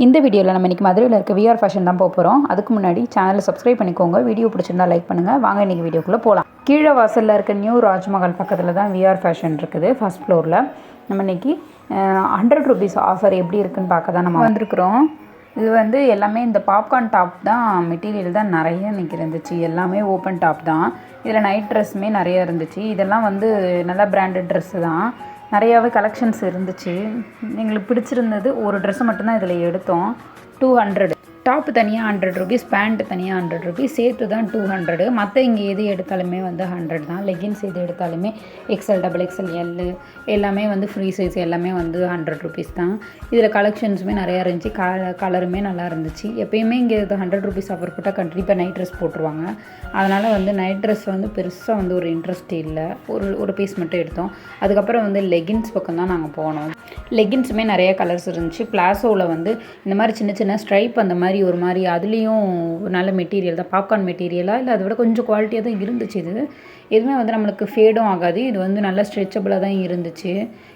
இந்த வீடியோவில் நம்ம இன்றைக்கி மதுரையில் இருக்க விஆர் ஃபேஷன் தான் போகிறோம். அதுக்கு முன்னாடி சேனலை சப்ஸ்கிரைப் பண்ணிக்கோங்க. வீடியோ பிடிச்சிருந்தா லைக் பண்ணுங்கள். வாங்க இன்றைக்கி வீடியோக்குள்ளே போகலாம். கீழே வாசலில் இருக்க நியூ ராஜ்மஹால் பக்கத்தில் தான் விஆர் ஃபேஷன் இருக்குது, ஃபர்ஸ்ட் ஃப்ளோரில். நம்ம இன்றைக்கி 100 rupees ஆஃபர் எப்படி இருக்குதுன்னு பார்க்க தான் நம்ம வந்திருக்கிறோம். இது வந்து எல்லாமே இந்த பாப்கார்ன் டாப் தான், மெட்டீரியல் தான் நிறைய இன்றைக்கி இருந்துச்சு. எல்லாமே ஓப்பன் டாப் தான். இதில் நைட் ட்ரெஸ்ஸுமே நிறைய இருந்துச்சு. இதெல்லாம் வந்து நல்லா பிராண்டட் ட்ரெஸ்ஸு தான். நிறையாவே கலெக்ஷன்ஸ் இருந்துச்சு. எங்களுக்கு பிடிச்சிருந்தது ஒரு ட்ரெஸ்ஸை மட்டும்தான் இதில் எடுத்தோம். 200 டாப்பு தனியாக 100 rupees, பேண்ட்டு தனியாக 100 rupees, சேர்த்து தான் 200. மற்ற இங்கே எது எடுத்தாலுமே வந்து 100 தான். லெகின்ஸ் எது எடுத்தாலுமே XL, XXL, L எல்லாமே வந்து ஃப்ரீ சைஸ் எல்லாமே வந்து 100 rupees தான். இதில் கலெக்ஷன்ஸுமே நிறையா இருந்துச்சு. கலருமே நல்லா இருந்துச்சு. எப்போயுமே இங்கே 100 rupees ஆஃபர் போட்டால் கண்டிப்பாக நைட் ட்ரெஸ் போட்டுருவாங்க. அதனால் வந்து நைட் ட்ரெஸ் வந்து பெருசாக வந்து ஒரு இன்ட்ரெஸ்ட் இல்லை. ஒரு பீஸ் மட்டும் எடுத்தோம். அதுக்கப்புறம் வந்து லெகின்ஸ் பக்கம் தான் நாங்கள் போனோம். லெகின்ஸுமே நிறைய கலர்ஸ் இருந்துச்சு. பிளாசோவில் வந்து இந்த மாதிரி சின்ன சின்ன ஸ்ட்ரைப் அந்த மாதிரி ஒரு மாதிரி, அதுலேயும் நல்ல மெட்டீரியல் தான். பாப்கார்ன் மெட்டீரியலாக இல்லை, அதை விட கொஞ்சம் குவாலிட்டியாக தான் இருந்துச்சு. இது எதுவுமே வந்து நம்மளுக்கு ஃபேடும் ஆகாது. இது வந்து நல்லா ஸ்ட்ரெச்சபிளாக தான் இருந்துச்சு.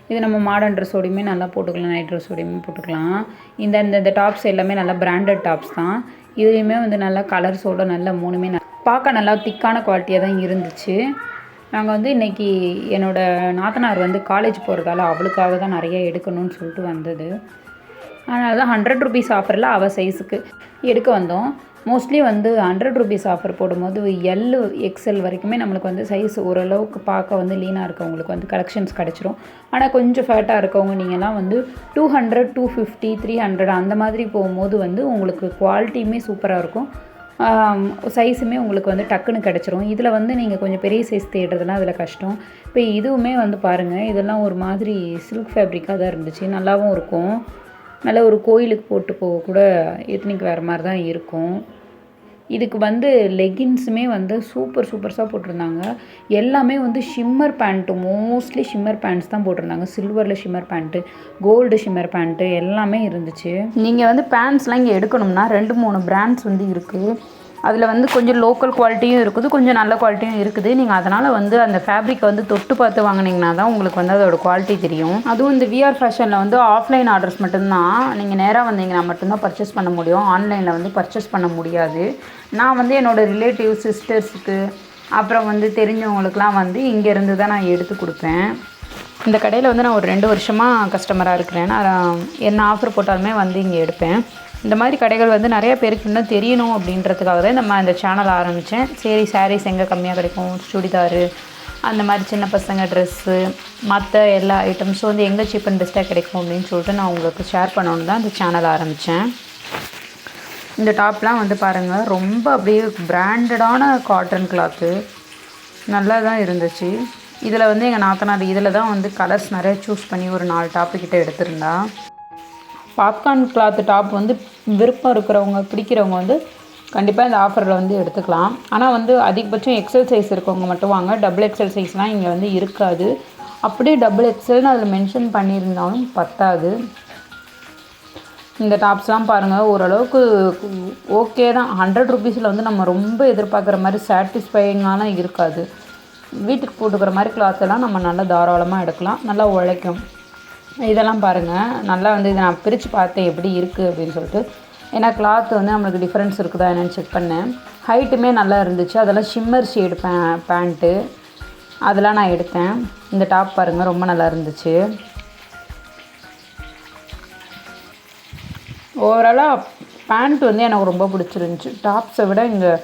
இது நம்ம மாடர்ன் ட்ரெஸ்ஸோடையுமே நல்லா போட்டுக்கலாம், நைட் ட்ரெஸ்ஸோடையுமே போட்டுக்கலாம். இந்த டாப்ஸ் எல்லாமே நல்லா பிராண்டட் டாப்ஸ் தான். இதுலேயுமே வந்து நல்லா கலர்ஸோட நல்ல மூணுமே பார்க்க நல்லா திக்கான குவாலிட்டியாக தான் இருந்துச்சு. நாங்கள் வந்து இன்றைக்கி என்னோடய நாத்தனார் வந்து காலேஜ் போகிறதால அவளுக்காக தான் நிறைய எடுக்கணும்னு சொல்லிட்டு வந்தது. அதனால தான் 100 rupees ஆஃபரில் அவள் சைஸுக்கு எடுக்க வந்தோம். மோஸ்ட்லி வந்து 100 rupees ஆஃபர் போடும்போது L, XL வரைக்குமே நம்மளுக்கு வந்து சைஸ் ஓரளவுக்கு பார்க்க வந்து லீனாக இருக்கவங்களுக்கு வந்து கலெக்ஷன்ஸ் கிடச்சிரும். ஆனால் கொஞ்சம் ஃபேட்டாக இருக்கவங்க நீங்கள்லாம் வந்து 200, 250, 300 அந்த மாதிரி போகும்போது வந்து உங்களுக்கு குவாலிட்டியுமே சூப்பராக இருக்கும். சைஸுமே உங்களுக்கு வந்து டக்குன்னு கிடச்சிரும். இதில் வந்து நீங்கள் கொஞ்சம் பெரிய சைஸ் தேடுறதுலாம் அதில் கஷ்டம். இப்போ இதுவுமே வந்து பாருங்கள், இதெல்லாம் ஒரு மாதிரி சில்க் ஃபேப்ரிக்காக தான் இருந்துச்சு. நல்லாவும் இருக்கும். நல்ல ஒரு கோயிலுக்கு போட்டு போக கூட எத்னிக் வேறு மாதிரி தான் இருக்கும். இதுக்கு வந்து லெகின்ஸுமே வந்து சூப்பர்ஸாக போட்டிருந்தாங்க. எல்லாமே வந்து shimmer pant, mostly shimmer pants தான் போட்டிருந்தாங்க. சில்வரில் shimmer pant, gold shimmer pant எல்லாமே இருந்துச்சு. நீங்கள் வந்து பேண்ட்ஸ்லாம் இங்கே எடுக்கணும்னா 2-3 பிராண்ட்ஸ் வந்து இருக்குது. அதில் வந்து கொஞ்சம் லோக்கல் குவாலிட்டியும் இருக்குது, கொஞ்சம் நல்ல குவாலிட்டியும் இருக்குது. நீங்கள் அதனால் வந்து அந்த ஃபேப்ரிக்கை வந்து தொட்டு பார்த்து வாங்கினீங்கன்னா தான் உங்களுக்கு வந்து அதோடய குவாலிட்டி தெரியும். அதுவும் இந்த விஆர் ஃபேஷனில் வந்து ஆஃப்லைன் ஆர்டர்ஸ் மட்டும்தான். நீங்கள் நேராக வந்தீங்கன்னா மட்டும்தான் பர்ச்சேஸ் பண்ண முடியும். ஆன்லைனில் வந்து பர்ச்சேஸ் பண்ண முடியாது. நான் வந்து என்னோடய ரிலேட்டிவ் சிஸ்டர்ஸுக்கு அப்புறம் வந்து தெரிஞ்சவங்களுக்குலாம் வந்து இங்கேருந்து தான் நான் எடுத்து கொடுப்பேன். இந்த கடையில் வந்து நான் ஒரு 2 வருஷமாக கஸ்டமராக இருக்கிறேன். நான் என்ன ஆஃபர் போட்டாலுமே வந்து இங்கே எடுப்பேன். இந்த மாதிரி கடைகள் வந்து நிறைய பேருக்கு இன்னும் தெரியணும் அப்படின்றதுக்காக தான் நம்ம இந்த சேனல் ஆரம்பித்தேன். சரி, சாரீஸ் எங்கே கம்மியாக கிடைக்கும், சுடிதாரு அந்த மாதிரி சின்ன பசங்க ட்ரெஸ்ஸு மற்ற எல்லா ஐட்டம்ஸும் வந்து எங்கே சீப் அண்ட் பெஸ்ட்டாக கிடைக்கும் அப்படின்னு சொல்லிட்டு நான் உங்களுக்கு ஷேர் பண்ணணுன்னு தான் இந்த சேனல் ஆரம்பித்தேன். இந்த டாப்லாம் வந்து பாருங்கள், ரொம்ப அப்படியே பிராண்டடான காட்டன் கிளாத்து நல்லா தான் இருந்துச்சு. இதில் வந்து எங்கள் நாத்தனார் இதில் தான் வந்து கலர்ஸ் நிறைய சூஸ் பண்ணி ஒரு 4 டாப்புக்கிட்ட எடுத்திருந்தா. பாப்கார்ன் கிளாத்து டாப் வந்து விருப்பம் இருக்கிறவங்க, பிடிக்கிறவங்க வந்து கண்டிப்பாக இந்த ஆஃபரில் வந்து எடுத்துக்கலாம். ஆனால் வந்து அதிகபட்சம் XL சைஸ் இருக்கவங்க மட்டும் வாங்க. XXL சைஸ்லாம் இங்கே வந்து இருக்காது. அப்படியே XXLன்னு அதில் மென்ஷன் பண்ணியிருந்தாலும் பத்தாது. இந்த டாப்ஸ்லாம் பாருங்கள், ஓரளவுக்கு ஓகே தான். 100 rupeesல வந்து நம்ம ரொம்ப எதிர்பார்க்குற மாதிரி சாட்டிஸ்ஃபையிங்கான இருக்காது. வீட்டுக்கு போட்டுக்கிற மாதிரி கிளாத்தெல்லாம் நம்ம நல்லா தாராளமாக எடுக்கலாம், நல்லா உழைக்கும். இதெல்லாம் பாருங்கள், நல்லா வந்து இதை நான் பிரித்து பார்த்தேன் எப்படி இருக்குது அப்படின்னு சொல்லிட்டு. ஏன்னா கிளாத் வந்து நம்மளுக்கு டிஃப்ரென்ஸ் இருக்குதா என்னென்னு செக் பண்ணேன். ஹைட்டுமே நல்லா இருந்துச்சு. அதெல்லாம் ஷிம்மர் ஷேடு பேண்ட்டு அதெல்லாம் நான் எடுத்தேன். இந்த டாப் பாருங்கள், ரொம்ப நல்லா இருந்துச்சு. ஓவராலாக பேண்ட் வந்து எனக்கு ரொம்ப பிடிச்சிருந்துச்சி. டாப்ஸை விட இங்கே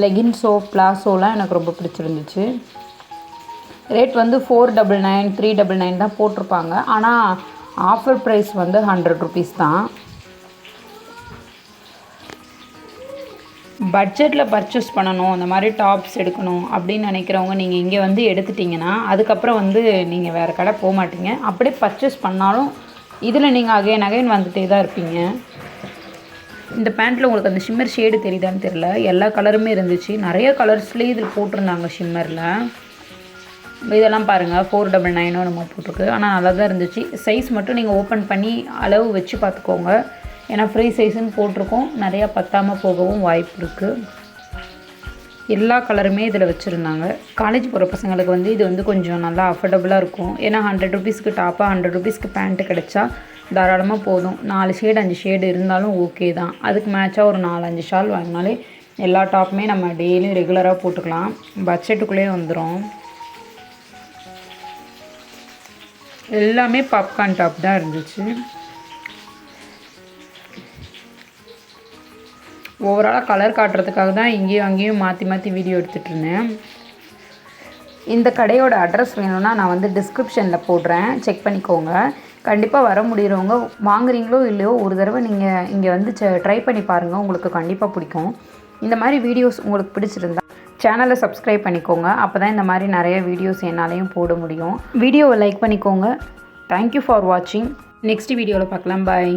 லெகின்ஸோ பிளாசோலாம் எனக்கு ரொம்ப பிடிச்சிருந்துச்சு. ரேட் வந்து 499, 399 தான் போட்டிருப்பாங்க. ஆனால் ஆஃபர் ப்ரைஸ் வந்து 100 rupees தான். பட்ஜெட்டில் பர்ச்சேஸ் பண்ணணும், அந்த மாதிரி டாப்ஸ் எடுக்கணும் அப்படின்னு நினைக்கிறவங்க நீங்கள் இங்கே வந்து எடுத்துட்டிங்கன்னா அதுக்கப்புறம் வந்து நீங்கள் வேறு கடை போக மாட்டீங்க. அப்படியே பர்ச்சேஸ் பண்ணாலும் இதில் நீங்கள் அகைன் வந்துகிட்டே தான் இருப்பீங்க. இந்த பேண்ட்டில் உங்களுக்கு அந்த ஷிம்மர் ஷேடு தெரியுதான்னு தெரில, எல்லா கலருமே இருந்துச்சு. நிறைய கலர்ஸ்லேயே இதில் போட்டிருந்தாங்க ஷிம்மரில். இதெல்லாம் பாருங்கள், 499 நம்ம போட்டிருக்கு. ஆனால் நல்லா தான் இருந்துச்சு. சைஸ் மட்டும் நீங்கள் ஓப்பன் பண்ணி அளவு வச்சு பார்த்துக்கோங்க. ஏன்னா ஃப்ரீ சைஸுன்னு போட்டிருக்கோம், நிறையா பத்தாமல் போகவும் வாய்ப்பு இருக்குது. எல்லா கலருமே இதில் வச்சுருந்தாங்க. காலேஜ் போகிற பசங்களுக்கு வந்து இது வந்து கொஞ்சம் நல்லா அஃபோர்டபுளாக இருக்கும். ஏன்னா 100 rupeesக்கு டாப்பாக 100 rupeesக்கு பேண்ட்டு கிடச்சா தாராளமாக போதும். 4 ஷேடு 5 ஷேடு இருந்தாலும் ஓகே தான். அதுக்கு மேட்சாக ஒரு 4-5 ஷால் வாங்கினாலே எல்லா டாப்புமே நம்ம டெய்லியும் ரெகுலராக போட்டுக்கலாம். பட்ஜெட்டுக்குள்ளேயே வந்துடும். எல்லாமே பாப்கார்ன் டாப் தான் இருந்துச்சு. ஓவராலாக கலர் காட்டுறதுக்காக தான் இங்கேயும் அங்கேயும் மாற்றி மாற்றி வீடியோ எடுத்துகிட்டு இருந்தேன். இந்த கடையோட அட்ரஸ் வேணும்னா நான் வந்து டிஸ்கிரிப்ஷனில் போடுறேன், செக் பண்ணிக்கோங்க. கண்டிப்பாக வர முடிகிறவங்க வாங்குறீங்களோ இல்லையோ ஒரு தடவை நீங்கள் இங்கே வந்து ட்ரை பண்ணி பாருங்கள், உங்களுக்கு கண்டிப்பாக பிடிக்கும். இந்த மாதிரி வீடியோஸ் உங்களுக்கு பிடிச்சிருந்தா சேனலை சப்ஸ்கிரைப் பண்ணிக்கோங்க. அப்போ தான் இந்த மாதிரி நிறைய வீடியோஸ் என்னாலையும் போட முடியும். வீடியோவை லைக் பண்ணிக்கோங்க. தேங்க்யூ ஃபார் வாட்சிங். நெக்ஸ்ட் வீடியோவில் பார்க்கலாம். பாய்.